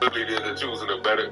They're choosing a better.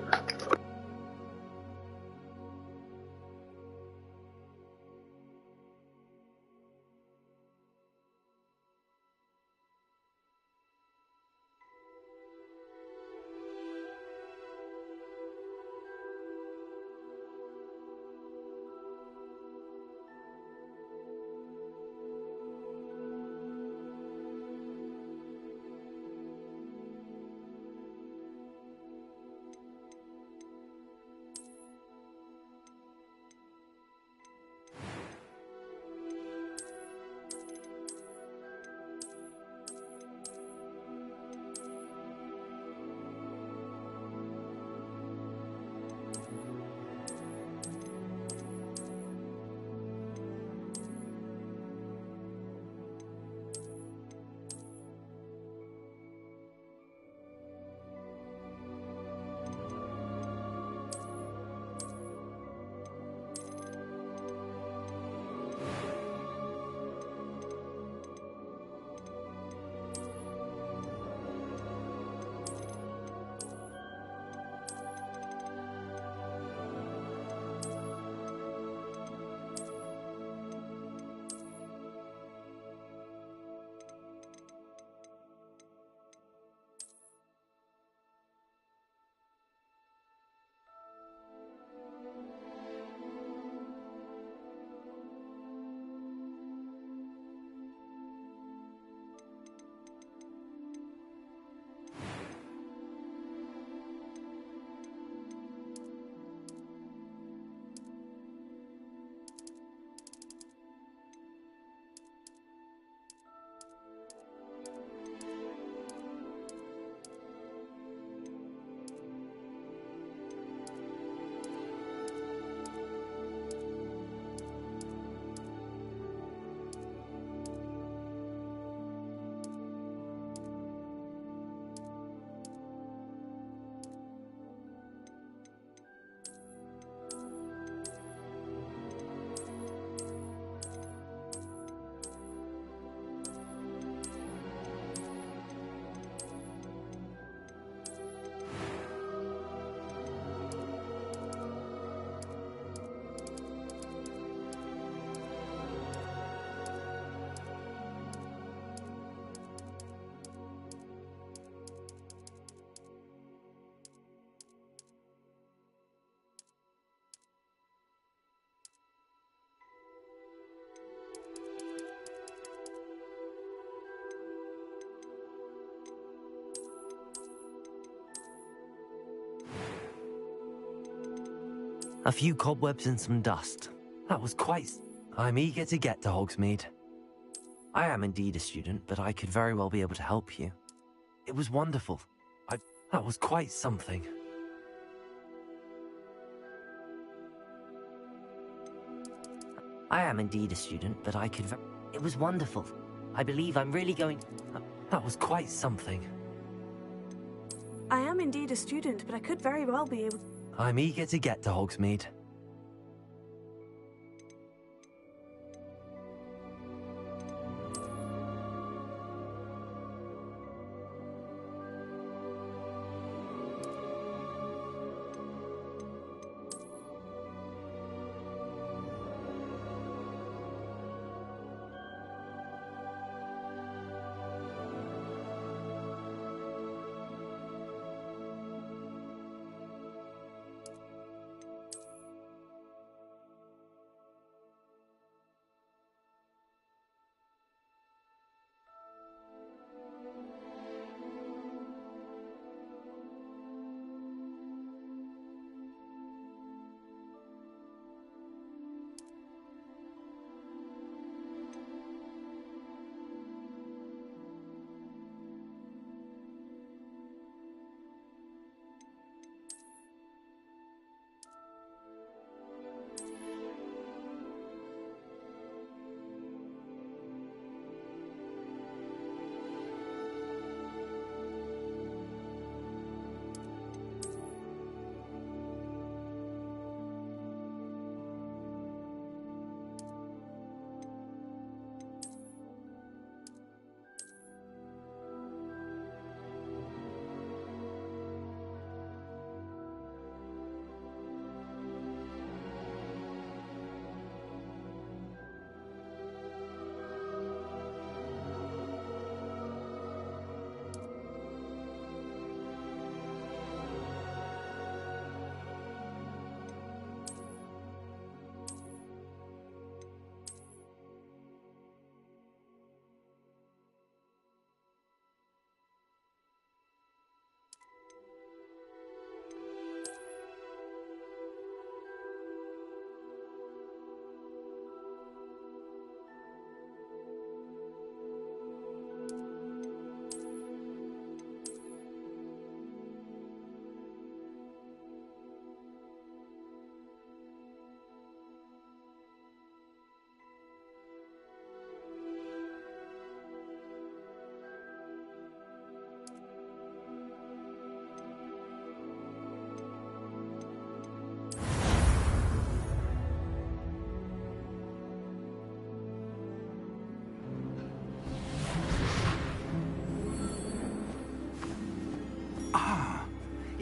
A few cobwebs and some dust. That was quite... I'm eager to get to Hogsmeade. I am indeed a student, but I could very well be able to help you. It was wonderful. That was quite something. I am indeed a student, but I could... It was wonderful. I believe I'm really going... That was quite something. I am indeed a student, but I could very well be able... I'm eager to get to Hogsmeade.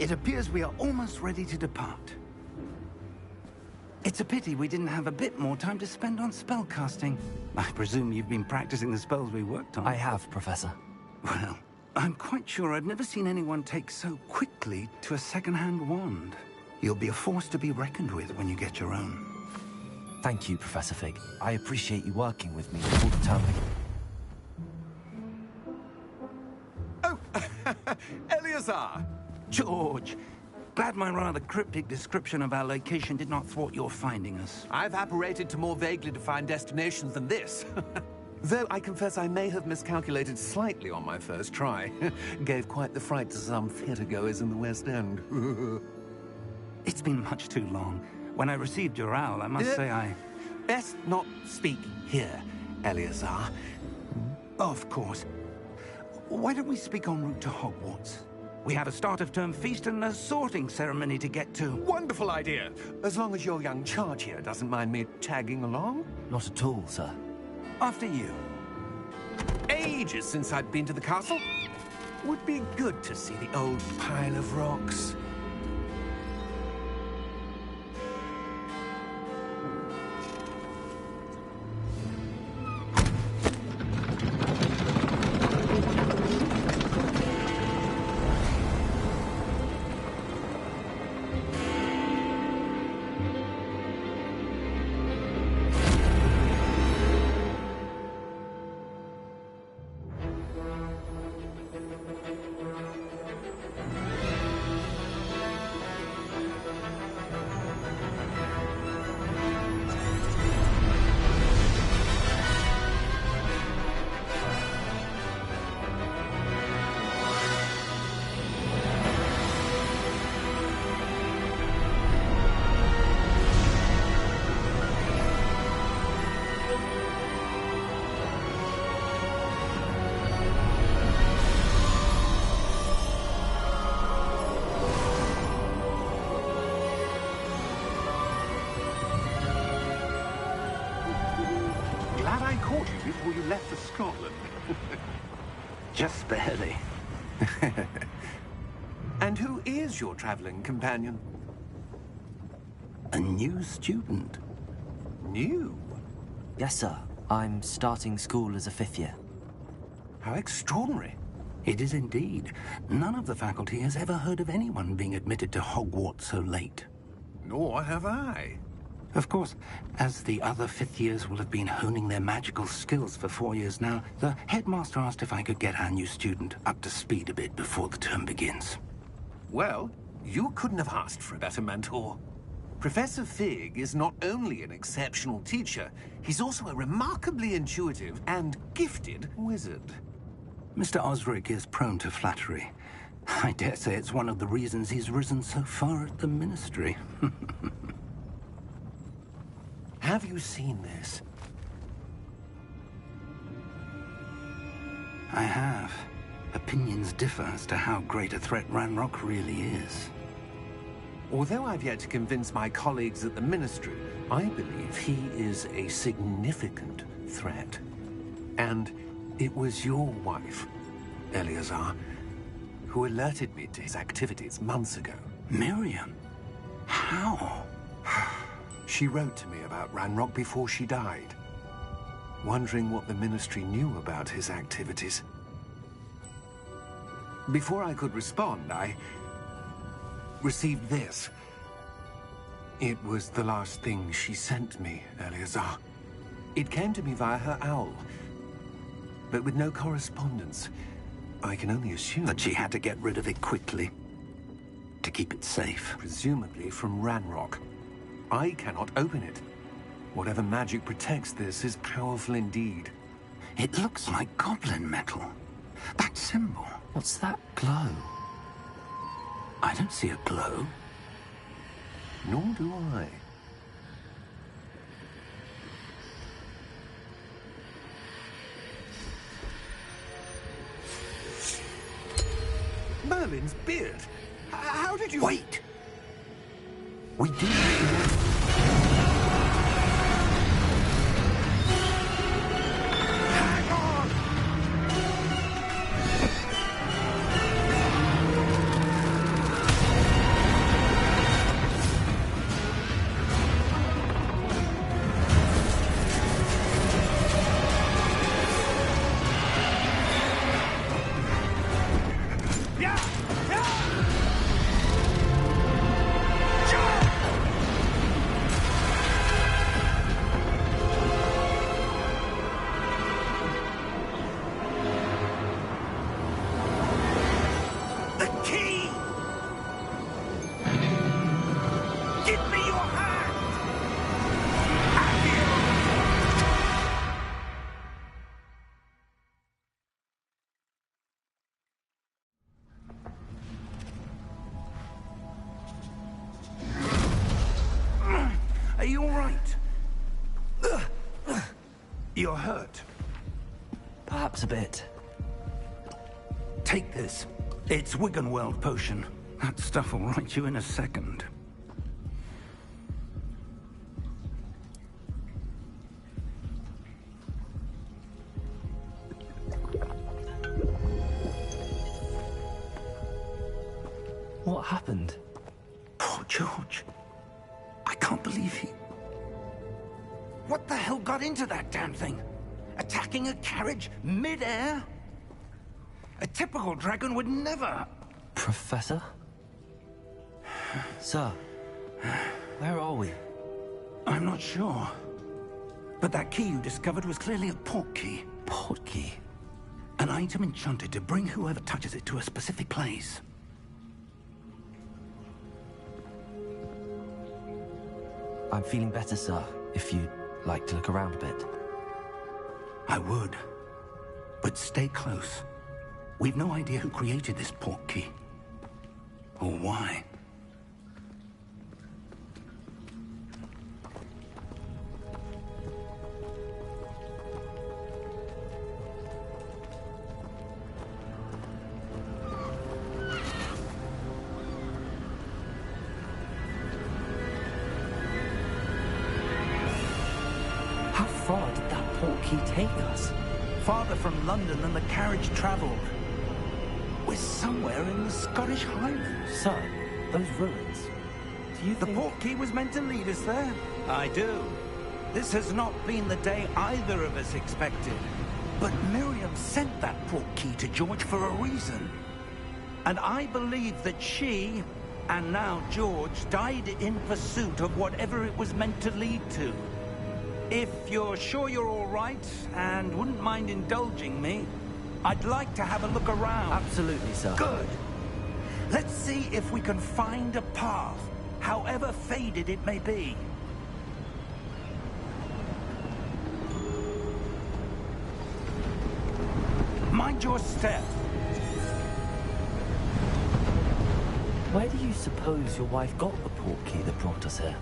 It appears we are almost ready to depart. It's a pity we didn't have a bit more time to spend on spellcasting. I presume you've been practicing the spells we worked on. I have, Professor. Well, I'm quite sure I've never seen anyone take so quickly to a second-hand wand. You'll be a force to be reckoned with when you get your own. Thank you, Professor Fig. I appreciate you working with me before the term begins. Oh, Eleazar! George, glad my rather cryptic description of our location did not thwart your finding us. I've apparated to more vaguely defined destinations than this. Though I confess I may have miscalculated slightly on my first try. Gave quite the fright to some theatre-goers in the West End. It's been much too long. When I received your owl, I must say I... Best not speak here, Eleazar. Of course. Why don't we speak en route to Hogwarts? We have a start-of-term feast and a sorting ceremony to get to. Wonderful idea! As long as your young charge here doesn't mind me tagging along. Not at all, sir. After you. Ages since I'd been to the castle. Would be good to see the old pile of rocks. Glad I caught you before you left for Scotland. Just barely. And who is your traveling companion? A new student. New? Yes, sir. I'm starting school as a 5th year. How extraordinary. It is indeed. None of the faculty has ever heard of anyone being admitted to Hogwarts so late. Nor have I. Of course, as the other 5th years will have been honing their magical skills for 4 years now, the headmaster asked if I could get our new student up to speed a bit before the term begins. Well, you couldn't have asked for a better mentor. Professor Fig is not only an exceptional teacher, he's also a remarkably intuitive and gifted wizard. Mr. Osric is prone to flattery. I dare say it's one of the reasons he's risen so far at the Ministry. Have you seen this? I have. Opinions differ as to how great a threat Ranrock really is. Although I've yet to convince my colleagues at the Ministry, I believe he is a significant threat. And it was your wife, Eleazar, who alerted me to his activities months ago. Miriam? How? She wrote to me about Ranrock before she died, wondering what the Ministry knew about his activities. Before I could respond, I received this. It was the last thing she sent me, Eleazar. It came to me via her owl, but with no correspondence. I can only assume That she had to get rid of it quickly, to keep it safe. presumably from Ranrock. I cannot open it. Whatever magic protects this is powerful indeed. It looks like goblin metal. That symbol. What's that glow? I don't see a glow. Nor do I. Merlin's beard. How did you... Wait! We do. Hang on! You're hurt. Perhaps a bit. Take this. It's Wiggenweld potion. That stuff will right you in a second. What happened? Poor George. I can't believe he... What the hell got into that damn thing? Attacking a carriage mid-air? A typical dragon would never... Professor? Sir, where are we? I'm not sure. But that key you discovered was clearly a port key. Port key? An item enchanted to bring whoever touches it to a specific place. I'm feeling better, sir, if you'd like to look around a bit. I would. But stay close. We've no idea who created this port key. Or why. How far did that port key take us? Farther from London than the carriage traveled. We're somewhere in the Scottish Highlands. Sir, those ruins. Do you The think... port key was meant to lead us there? I do. This has not been the day either of us expected. But Miriam sent that port key to George for a reason. And I believe that she, and now George, died in pursuit of whatever it was meant to lead to. If you're sure you're all right, and wouldn't mind indulging me, I'd like to have a look around. Absolutely, sir. Good. Let's see if we can find a path, however faded it may be. Mind your step. Where do you suppose your wife got the port key that brought us here?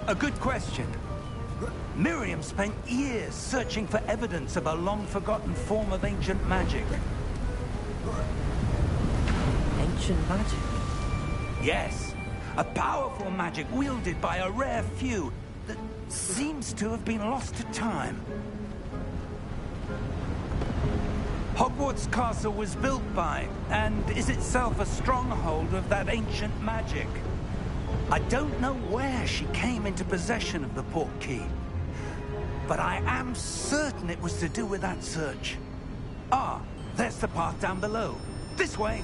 A good question. Miriam spent years searching for evidence of a long-forgotten form of ancient magic. Ancient magic? Yes, a powerful magic wielded by a rare few that seems to have been lost to time. Hogwarts Castle was built by, and is itself a stronghold of that ancient magic. I don't know where she came into possession of the port key, but I am certain it was to do with that search. Ah, there's the path down below. This way.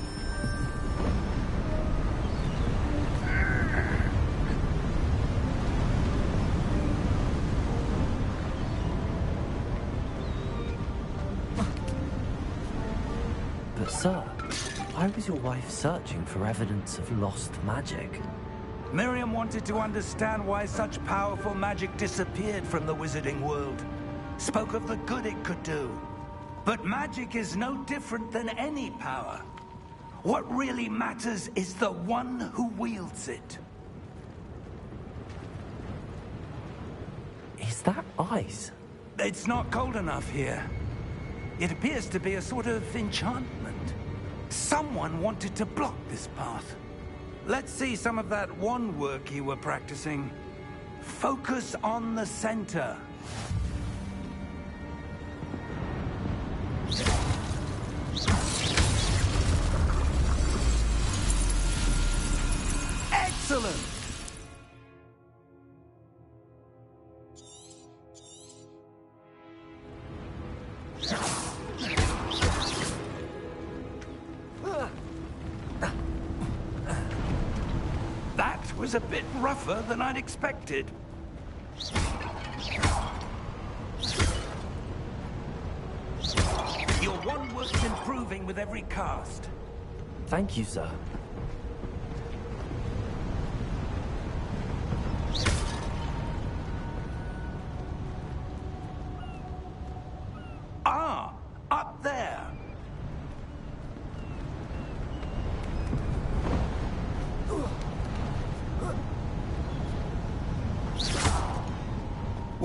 But sir, why was your wife searching for evidence of lost magic? Miriam wanted to understand why such powerful magic disappeared from the wizarding world. Spoke of the good it could do. But magic is no different than any power. What really matters is the one who wields it. Is that ice? It's not cold enough here. It appears to be a sort of enchantment. Someone wanted to block this path. Let's see some of that wand work you were practicing. Focus on the center. Excellent! That was a bit rougher than I'd expected. Your wand work's improving with every cast. Thank you, sir. Ah, up there.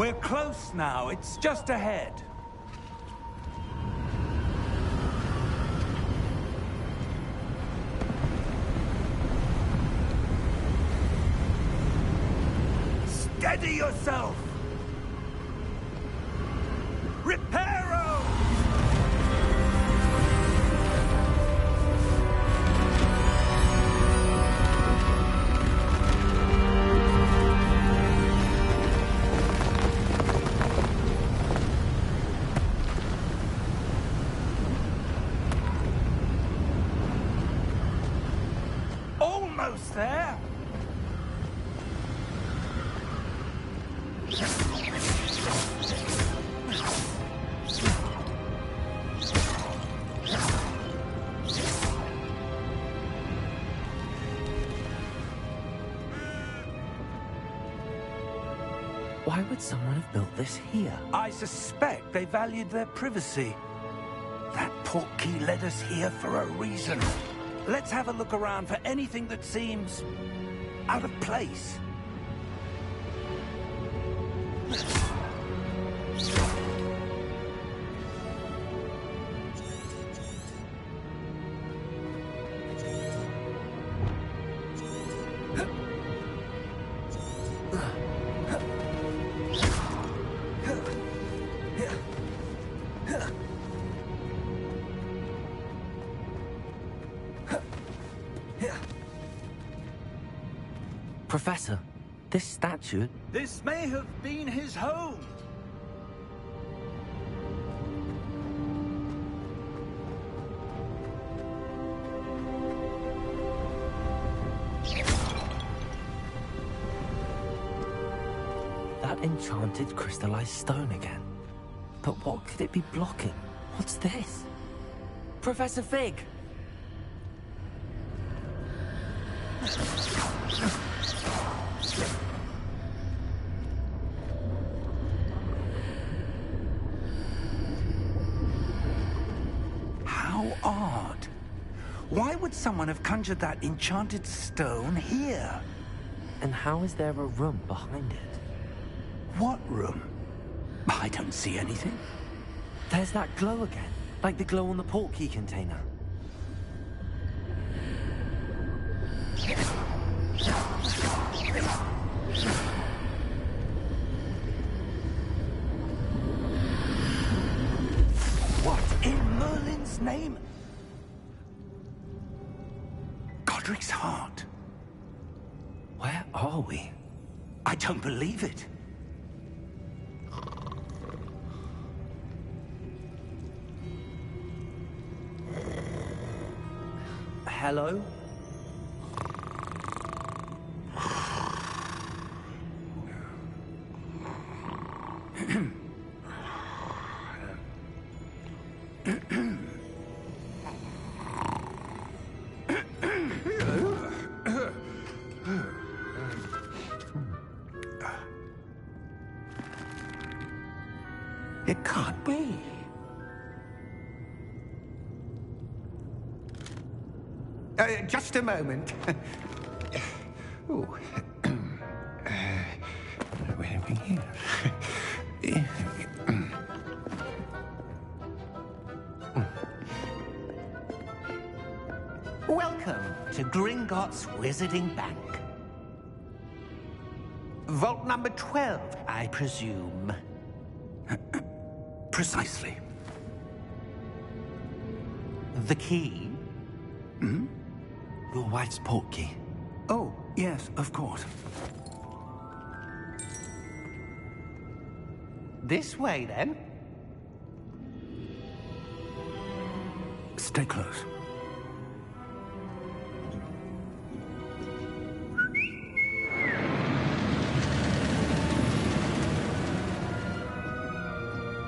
We're close now. It's just ahead. Steady yourself! Reparo! Almost there! Why would someone have built this here? I suspect they valued their privacy. That portkey led us here for a reason. Let's have a look around for anything that seems out of place. Professor, this statue... This may have been his home. That enchanted crystallized stone again. But what could it be blocking? What's this? Professor Fig! How odd. Why would someone have conjured that enchanted stone here? And how is there a room behind it? What room? I don't see anything. There's that glow again, like the glow on the portkey container. What in Merlin's name? Godric's heart. Where are we? I don't believe it. Hello? It can't be. Just a moment. Ooh. Where are we here? Welcome to Gringotts Wizarding Bank. Vault number 12, I presume. Precisely. The key? Your wife's portkey. Oh, yes, of course. This way, then. Stay close.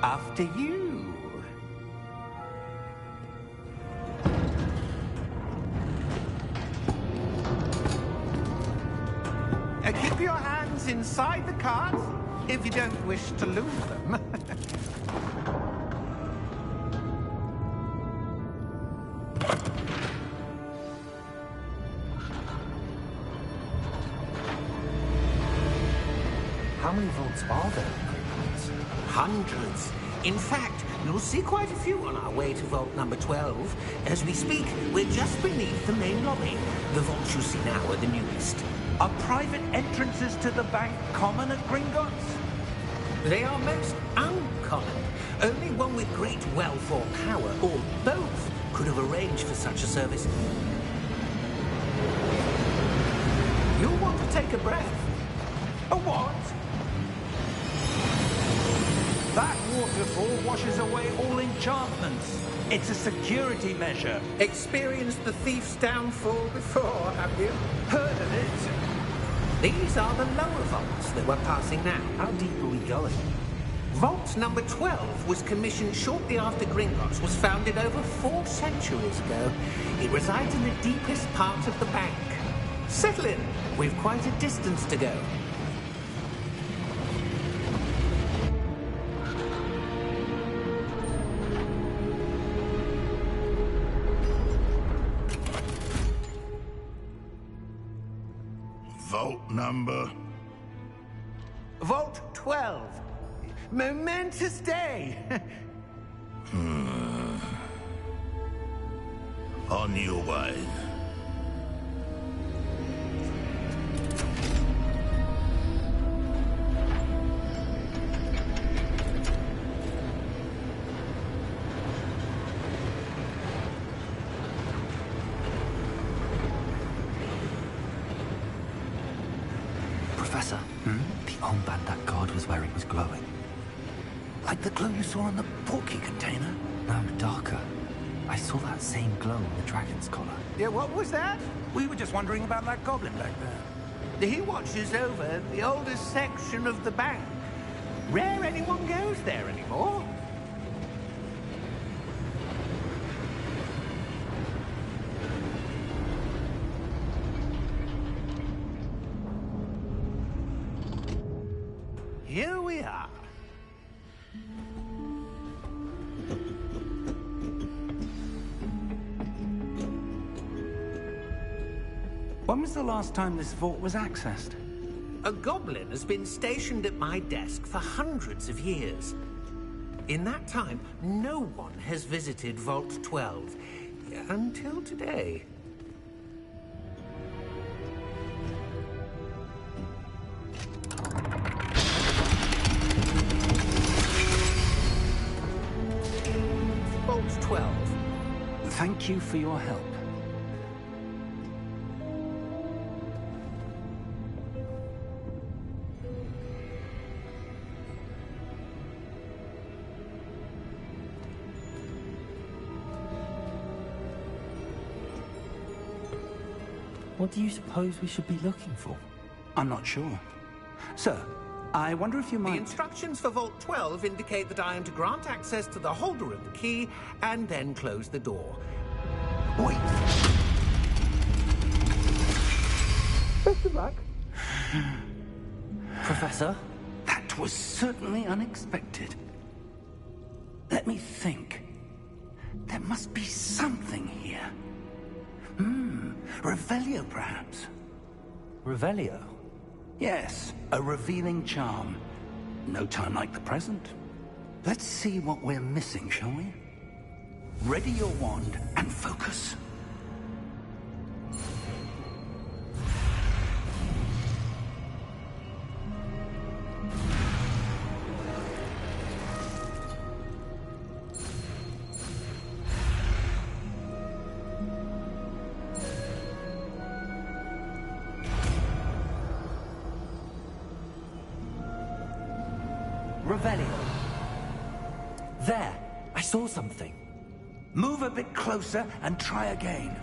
After you. Keep your hands inside the cart if you don't wish to lose them. How many vaults are there? Hundreds. In fact, you'll see quite a few on our way to vault number 12. As we speak, we're just beneath the main lobby. The vaults you see now are the newest. Are private entrances to the bank common at Gringotts? They are most uncommon. Only one with great wealth or power, or both, could have arranged for such a service. You'll want to take a breath. A what? That waterfall washes away all enchantments. It's a security measure. Experienced the thief's downfall before, have you? Heard of it? These are the lower vaults that we're passing now. How deep are we going? Vault number 12 was commissioned shortly after Gringotts was founded over 4 centuries ago. It resides in the deepest part of the bank. Settle in. We've quite a distance to go. Vault number? Vault 12. Momentous day. On your way. Professor, the armband that guard was wearing was glowing. Like the glow you saw in the portkey container? No, darker. I saw that same glow in the dragon's collar. Yeah, what was that? We were just wondering about that goblin back there. He watches over the oldest section of the bank. Rare anyone goes there anymore. Here we are. When was the last time this vault was accessed? A goblin has been stationed at my desk for hundreds of years. In that time, no one has visited Vault 12. Until today. Vault 12. Thank you for your help. What do you suppose we should be looking for? I'm not sure. Sir, I wonder if you The might... instructions for Vault 12 indicate that I am to grant access to the holder of the key and then close the door. Wait! Best of luck. Professor? That was certainly unexpected. Let me think. There must be something here. Revelio, perhaps? Revelio? Yes, a revealing charm. No time like the present. Let's see what we're missing, shall we? Ready your wand and focus. Revelio. There! I saw something. Move a bit closer and try again.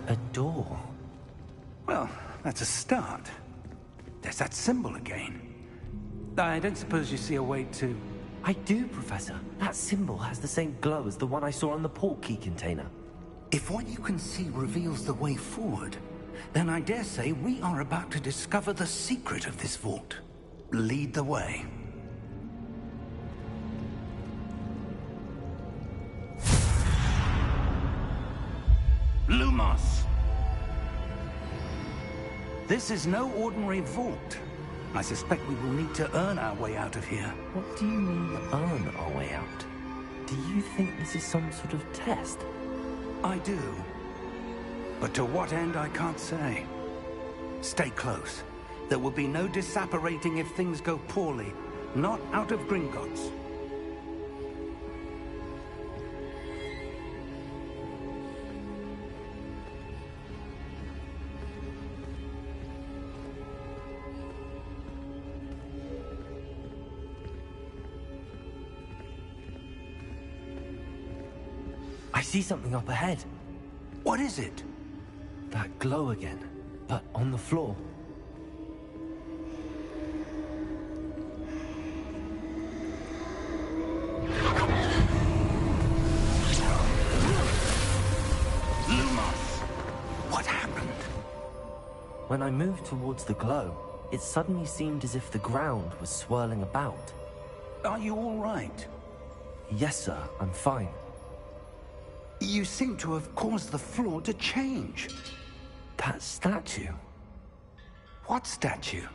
A door. Well, that's a start. There's that symbol again. I don't suppose you see a way to... I do, Professor. That symbol has the same glow as the one I saw in the portkey container. If what you can see reveals the way forward, then I dare say we are about to discover the secret of this vault. Lead the way. Lumos! This is no ordinary vault. I suspect we will need to earn our way out of here. What do you mean, earn our way out? Do you think this is some sort of test? I do. But to what end, I can't say. Stay close. There will be no disapparating if things go poorly. Not out of Gringotts. I see something up ahead. What is it? That glow again, but on the floor. Lumos! What happened? When I moved towards the glow, it suddenly seemed as if the ground was swirling about. Are you all right? Yes, sir, I'm fine. You seem to have caused the floor to change. That statue. What statue?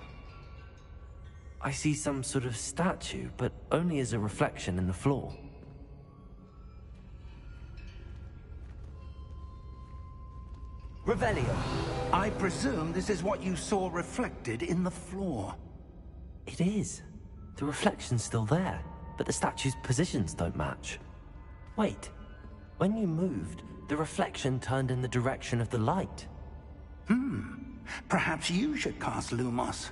I see some sort of statue, but only as a reflection in the floor. Revelio. I presume this is what you saw reflected in the floor. It is. The reflection's still there, but the statue's positions don't match. Wait. When you moved, the reflection turned in the direction of the light. Perhaps you should cast Lumos.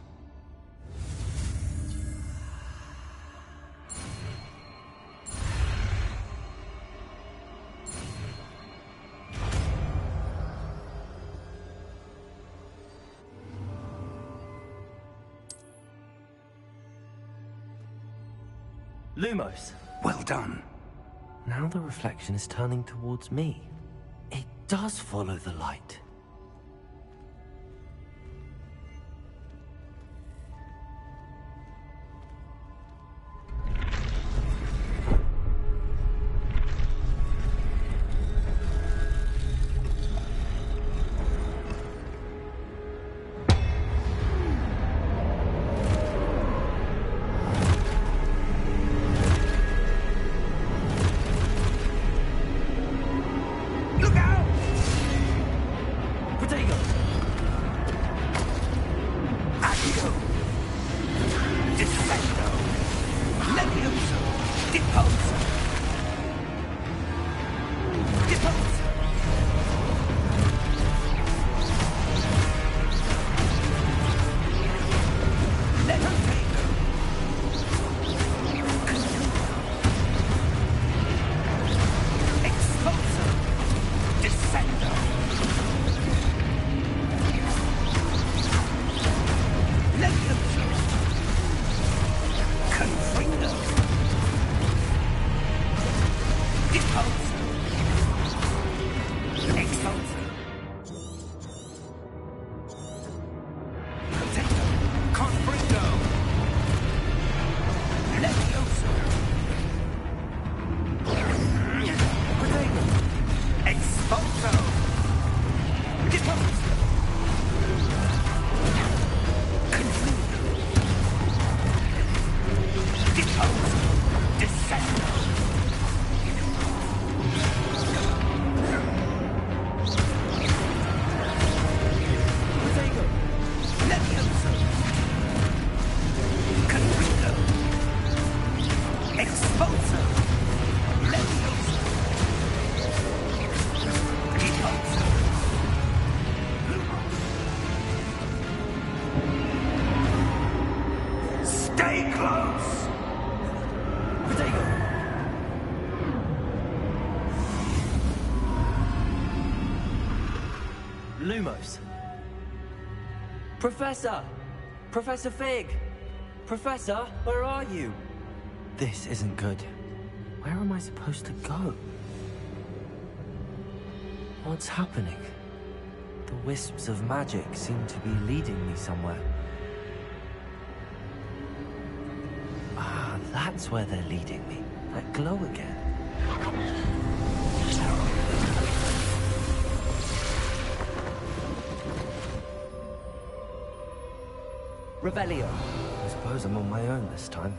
Lumos. Well done. Now the reflection is turning towards me. It does follow the light. Lumos. Professor! Professor Fig! Professor, where are you? This isn't good. Where am I supposed to go? What's happening? The wisps of magic seem to be leading me somewhere. Ah, that's where they're leading me. That glow again. Revelio. I suppose I'm on my own this time.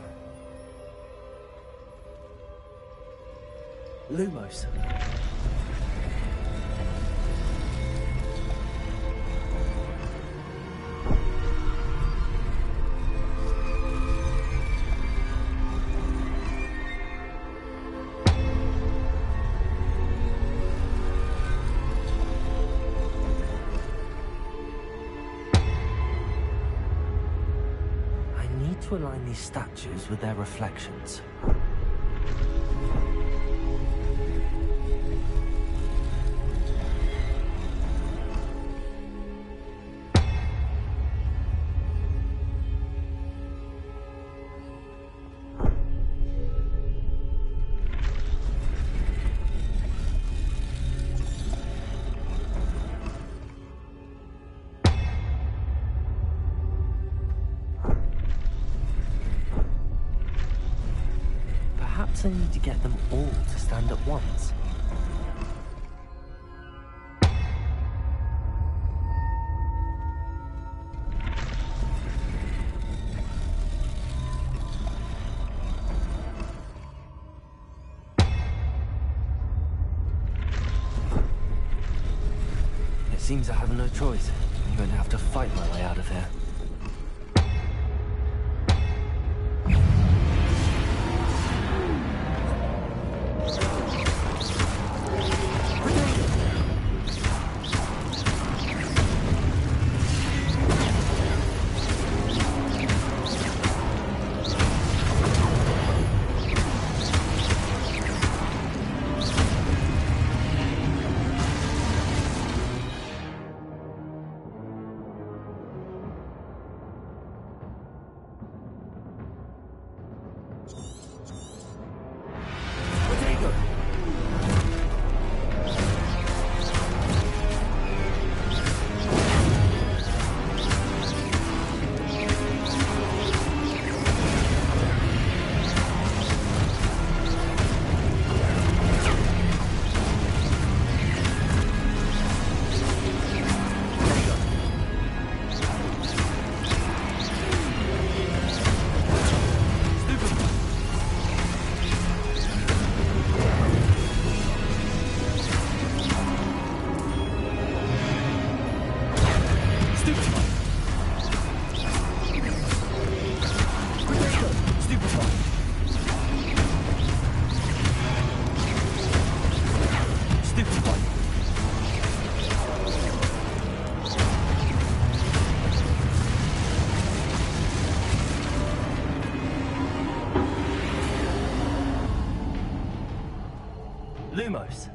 Lumos. To align these statues with their reflections. Perhaps I need to get them all to stand at once. It seems I have no choice. I'm going to have to fight my way out of here. Lumos.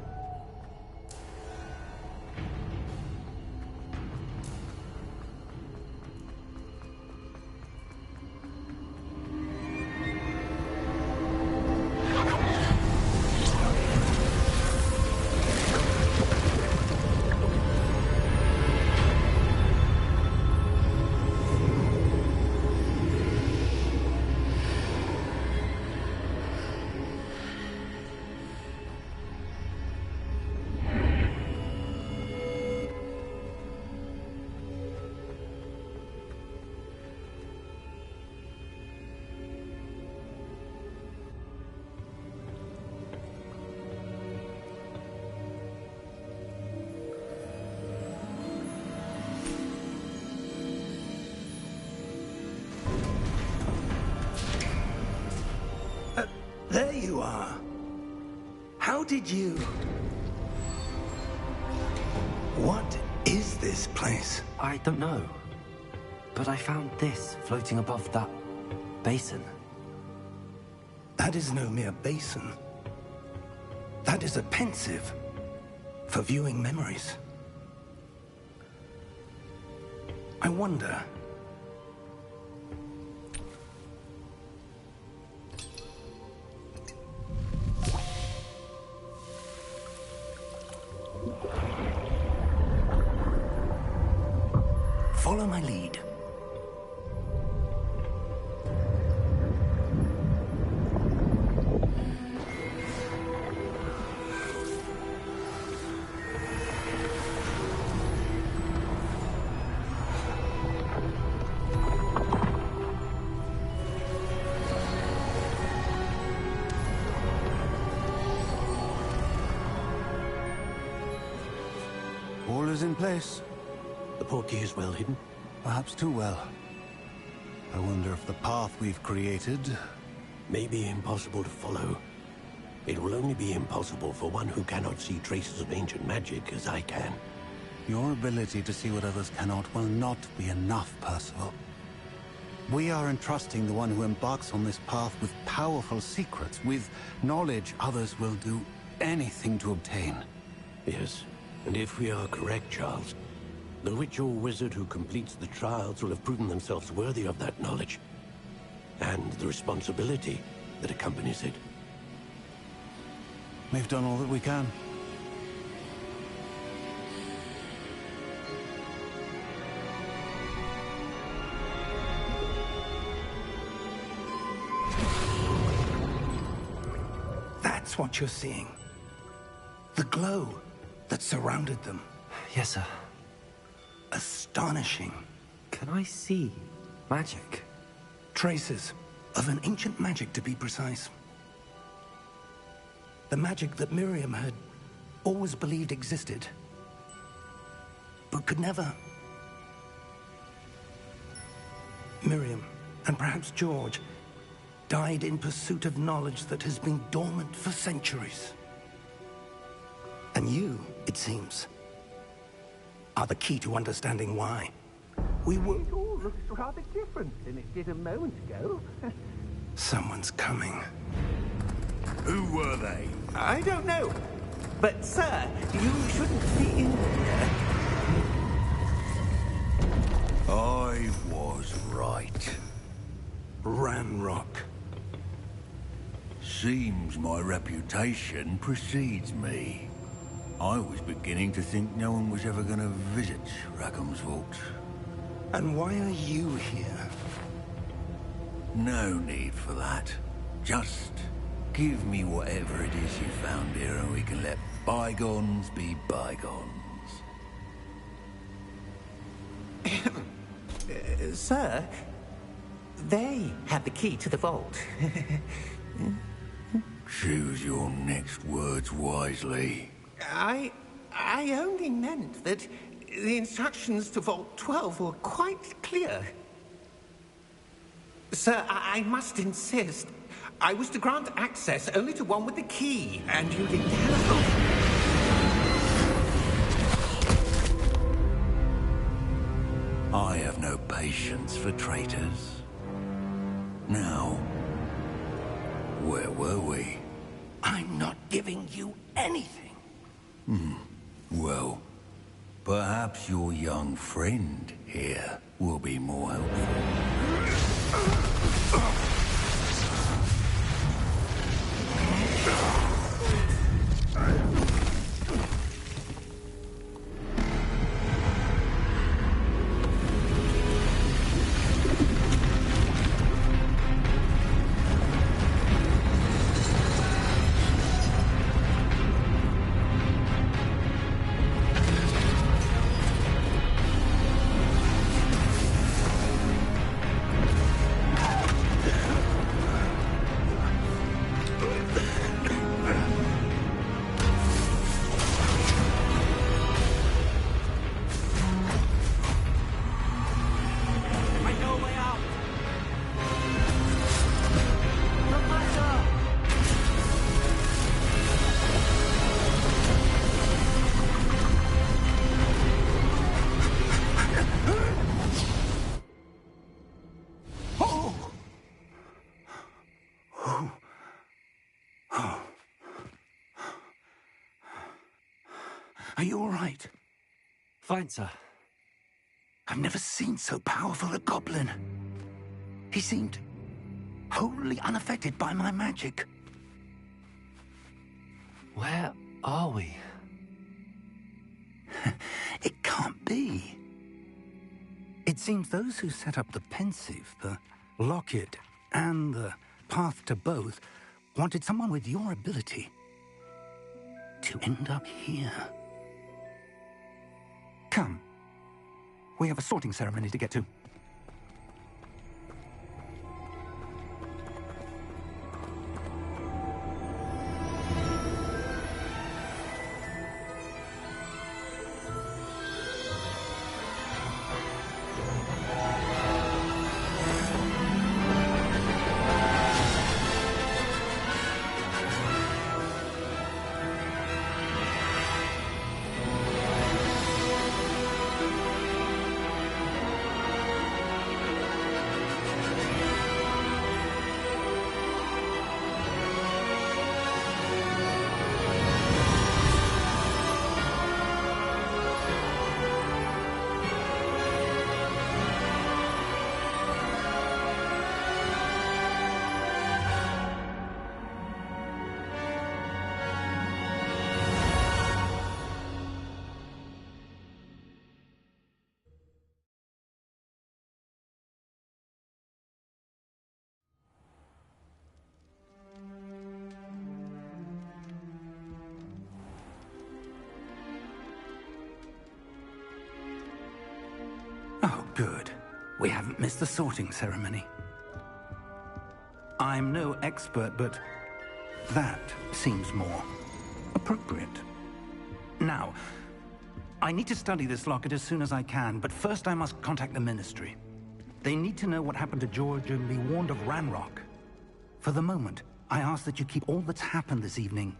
There you are. How did you... What is this place? I don't know. But I found this floating above that basin. That is no mere basin. That is a pensive for viewing memories. I wonder... Follow my lead. All is in place. The portkey is well hidden. Perhaps too well. I wonder if the path we've created... May be impossible to follow. It will only be impossible for one who cannot see traces of ancient magic as I can. Your ability to see what others cannot will not be enough, Percival. We are entrusting the one who embarks on this path with powerful secrets, with knowledge others will do anything to obtain. Yes, and if we are correct, Charles, the witch or wizard who completes the trials will have proven themselves worthy of that knowledge, and the responsibility that accompanies it. We've done all that we can. That's what you're seeing. The glow that surrounded them. Yes, sir. Astonishing. Can I see magic? Traces of an ancient magic, to be precise. The magic that Miriam had always believed existed, but could never. Miriam, and perhaps George, died in pursuit of knowledge that has been dormant for centuries. And you, it seems, are the key to understanding why. We were... It all looks rather different than it did a moment ago. Someone's coming. Who were they? I don't know. But, sir, you shouldn't be in here. I was right. Ramrock. Seems my reputation precedes me. I was beginning to think no one was ever going to visit Rackham's vault. And why are you here? No need for that. Just give me whatever it is you found here and we can let bygones be bygones. Sir, they have the key to the vault. Choose your next words wisely. I only meant that the instructions to Vault 12 were quite clear. Sir, I must insist. I was to grant access only to one with the key, and you didn't have. I have no patience for traitors. Now, where were we? I'm not giving you anything. Well, perhaps your young friend here will be more helpful. Are you all right? Fine, sir. I've never seen so powerful a goblin. He seemed wholly unaffected by my magic. Where are we? It can't be. It seems those who set up the pensive, the locket, and the path to both wanted someone with your ability to end up here. Come. We have a sorting ceremony to get to. Good. We haven't missed the sorting ceremony. I'm no expert, but that seems more appropriate. Now, I need to study this locket as soon as I can, but first I must contact the Ministry. They need to know what happened to George and be warned of Ranrock. For the moment, I ask that you keep all that's happened this evening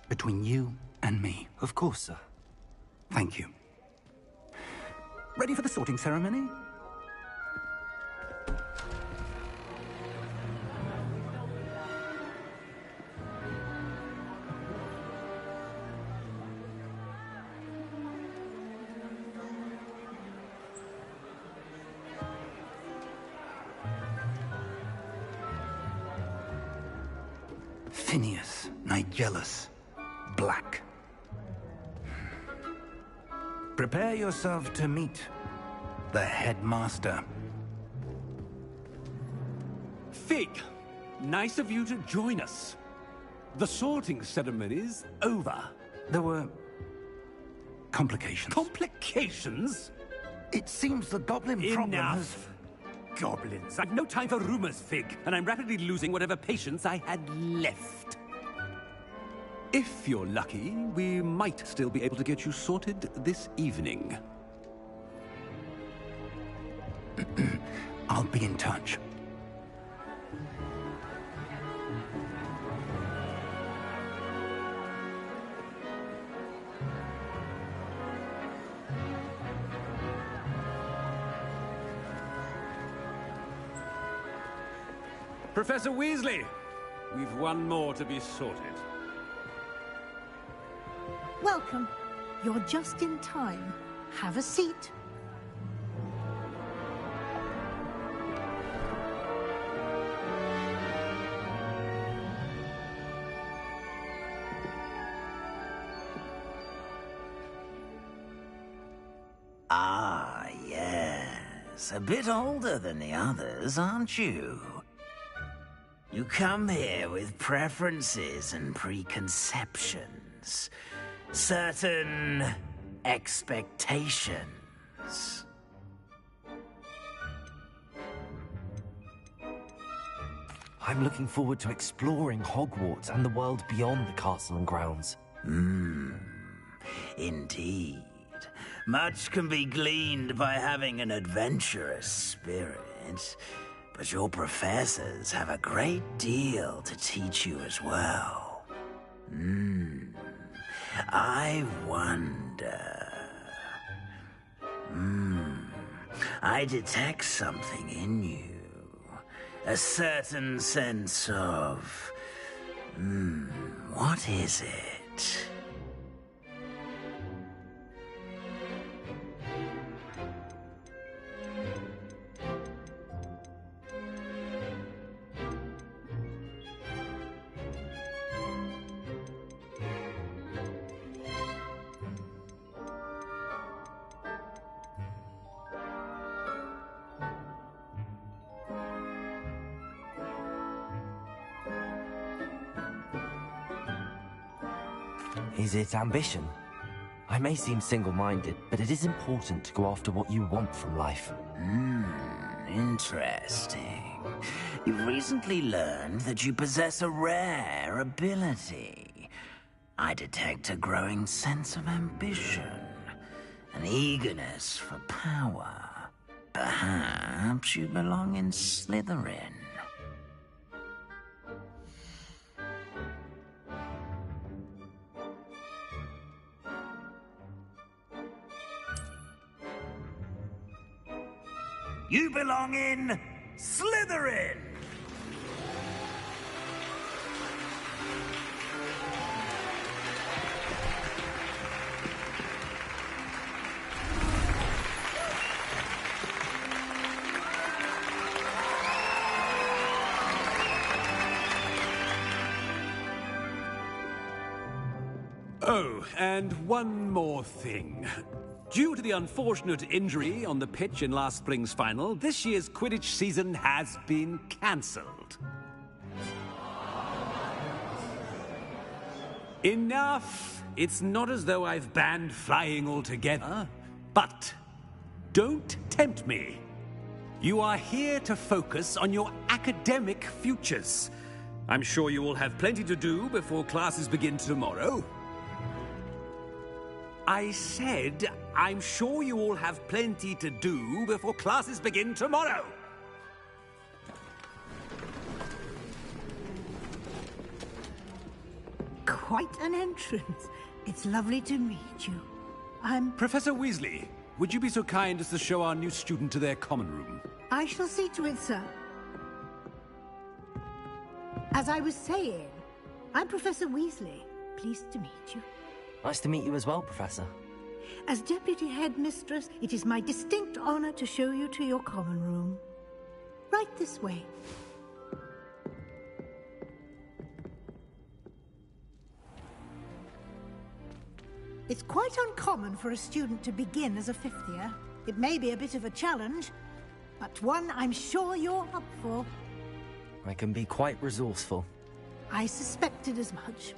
between you and me. Of course, sir. Thank you. Ready for the sorting ceremony? Phineas, Nigellus, Black. Prepare yourself to meet the headmaster. Fig, nice of you to join us. The sorting ceremony's over. There were complications. Complications? It seems the goblin problem has... Enough! Goblins. I've no time for rumors, Fig, and I'm rapidly losing whatever patience I had left. If you're lucky, we might still be able to get you sorted this evening. I'll be in touch. Professor Weasley, we've one more to be sorted. Welcome. You're just in time. Have a seat. Ah, yes. A bit older than the others, aren't you? You come here with preferences and preconceptions. Certain expectations. I'm looking forward to exploring Hogwarts and the world beyond the castle and grounds. Indeed. Much can be gleaned by having an adventurous spirit, but your professors have a great deal to teach you as well. I wonder... I detect something in you. A certain sense of... what is it? Is it ambition? I may seem single-minded, but it is important to go after what you want from life. Interesting. You've recently learned that you possess a rare ability. I detect a growing sense of ambition, an eagerness for power. Perhaps you belong in Slytherin. You belong in Slytherin! Oh, and one more thing. Due to the unfortunate injury on the pitch in last spring's final, this year's Quidditch season has been cancelled. Enough! It's not as though I've banned flying altogether, but don't tempt me. You are here to focus on your academic futures. I'm sure you will have plenty to do before classes begin tomorrow. I said, I'm sure you all have plenty to do before classes begin tomorrow. Quite an entrance. It's lovely to meet you. I'm... Professor Weasley, would you be so kind as to show our new student to their common room? I shall see to it, sir. As I was saying, I'm Professor Weasley. Pleased to meet you. Nice to meet you as well, Professor. As Deputy Headmistress, it is my distinct honor to show you to your common room. Right this way. It's quite uncommon for a student to begin as a fifth year. It may be a bit of a challenge, but one I'm sure you're up for. I can be quite resourceful. I suspected as much.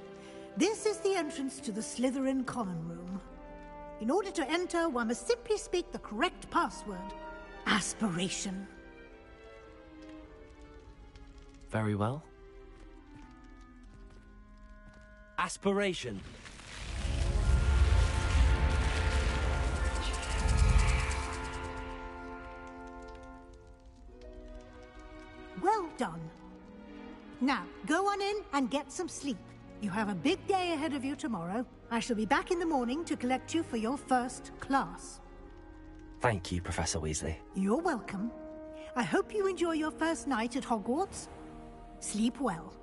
This is the entrance to the Slytherin common room. In order to enter, one must simply speak the correct password. Aspiration. Very well. Aspiration. Well done. Now, go on in and get some sleep. You have a big day ahead of you tomorrow. I shall be back in the morning to collect you for your first class. Thank you, Professor Weasley. You're welcome. I hope you enjoy your first night at Hogwarts. Sleep well.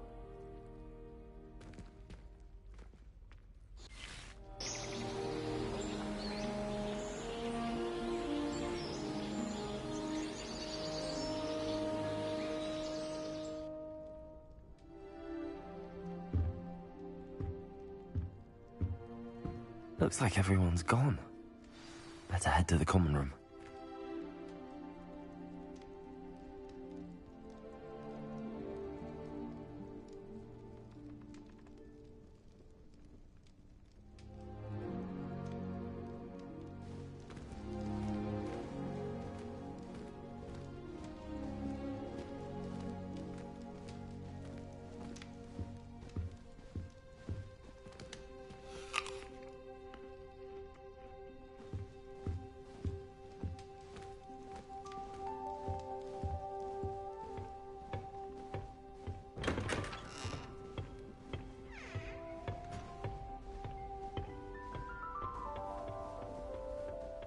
Looks like everyone's gone. Better head to the common room.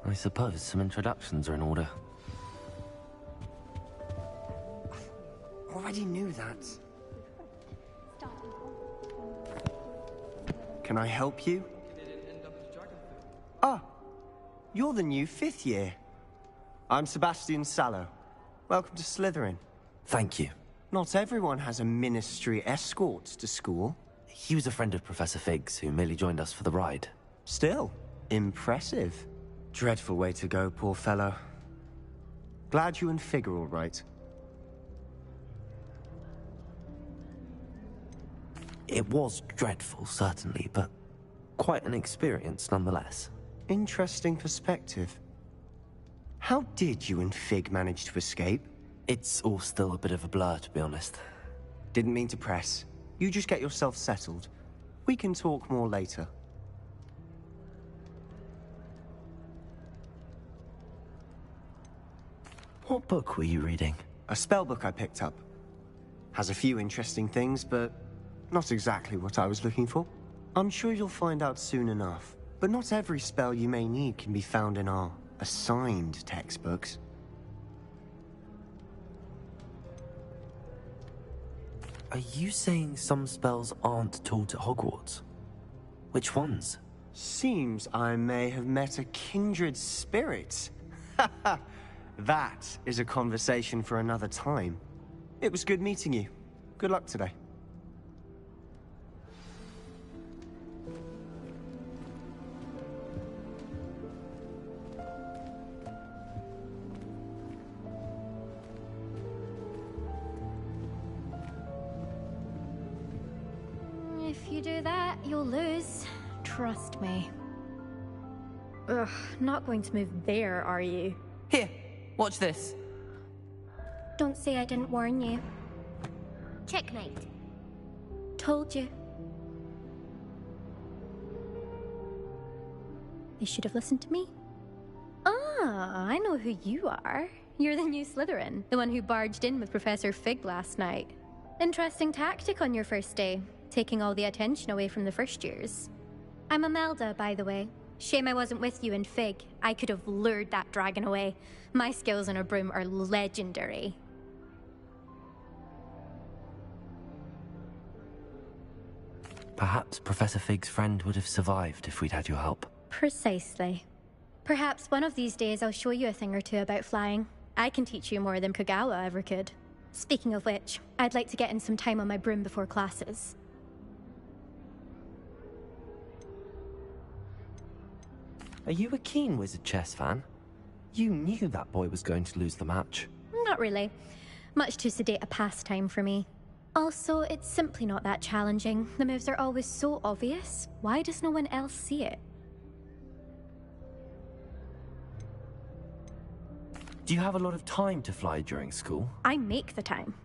I suppose some introductions are in order. Already knew that. Can I help you? Ah, you're the new fifth year. I'm Sebastian Sallow. Welcome to Slytherin. Thank you. Not everyone has a ministry escort to school. He was a friend of Professor Fig's, who merely joined us for the ride. Still, impressive. Dreadful way to go, poor fellow. Glad you and Fig are all right. It was dreadful, certainly, but quite an experience nonetheless. Interesting perspective. How did you and Fig manage to escape? It's all still a bit of a blur, to be honest. Didn't mean to press. You just get yourself settled. We can talk more later. What book were you reading? A spell book I picked up. Has a few interesting things, but not exactly what I was looking for. I'm sure you'll find out soon enough. But not every spell you may need can be found in our assigned textbooks. Are you saying some spells aren't taught at Hogwarts? Which ones? Seems I may have met a kindred spirit. That is a conversation for another time. It was good meeting you. Good luck today. If you do that, you'll lose. Trust me. Ugh, not going to move there, are you? Here, watch this. Don't say I didn't warn you. Checkmate. Told you. They should have listened to me. Ah, I know who you are. You're the new Slytherin, the one who barged in with Professor Fig last night. Interesting tactic on your first day, taking all the attention away from the first years. I'm Imelda, by the way. Shame I wasn't with you in Fig. I could have lured that dragon away. My skills on a broom are legendary. Perhaps Professor Fig's friend would have survived if we'd had your help. Precisely. Perhaps one of these days I'll show you a thing or two about flying. I can teach you more than Kagawa ever could. Speaking of which, I'd like to get in some time on my broom before classes. Are you a keen Wizard Chess fan? You knew that boy was going to lose the match. Not really. Much too sedate a pastime for me. Also, it's simply not that challenging. The moves are always so obvious. Why does no one else see it? Do you have a lot of time to fly during school? I make the time.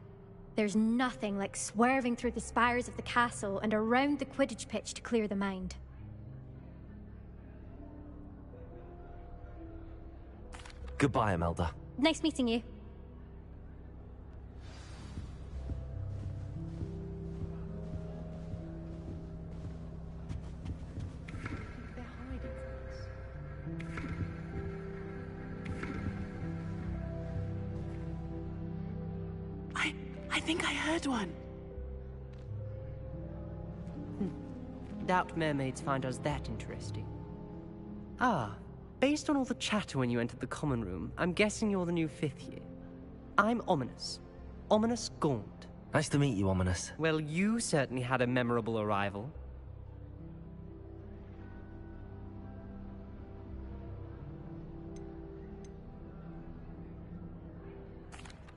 There's nothing like swerving through the spires of the castle and around the Quidditch pitch to clear the mind. Goodbye, Imelda. Nice meeting you. I think I heard one. Doubt mermaids find us that interesting. Ah, based on all the chatter when you entered the common room, I'm guessing you're the new 5th year. I'm Ominous. Ominous Gaunt. Nice to meet you, Ominous. Well, you certainly had a memorable arrival.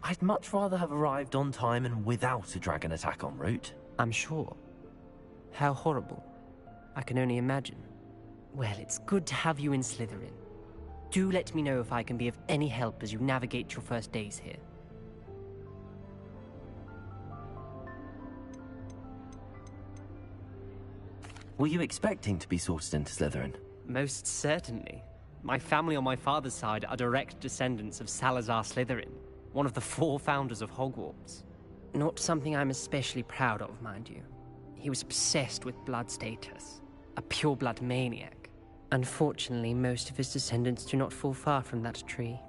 I'd much rather have arrived on time and without a dragon attack en route. I'm sure. How horrible. I can only imagine. Well, it's good to have you in Slytherin. Do let me know if I can be of any help as you navigate your first days here. Were you expecting to be sorted into Slytherin? Most certainly. My family on my father's side are direct descendants of Salazar Slytherin, one of the 4 founders of Hogwarts. Not something I'm especially proud of, mind you. He was obsessed with blood status, a pure-blood maniac. Unfortunately, most of his descendants do not fall far from that tree.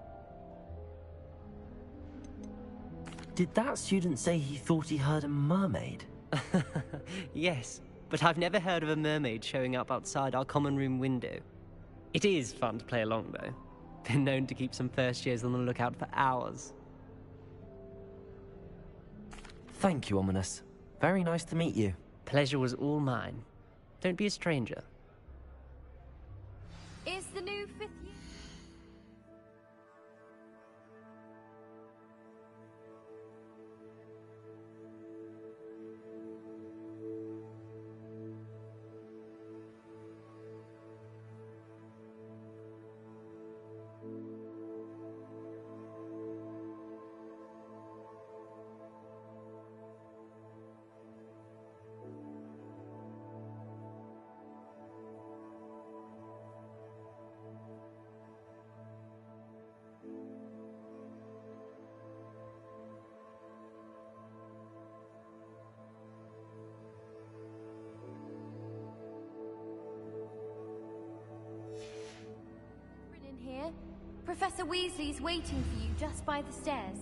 Did that student say he thought he heard a mermaid? Yes, but I've never heard of a mermaid showing up outside our common room window. It is fun to play along, though. Been known to keep some first years on the lookout for hours. Thank you, Ominous. Very nice to meet you. Pleasure was all mine. Don't be a stranger. Is the new 5th year? Here. Professor Weasley's waiting for you just by the stairs.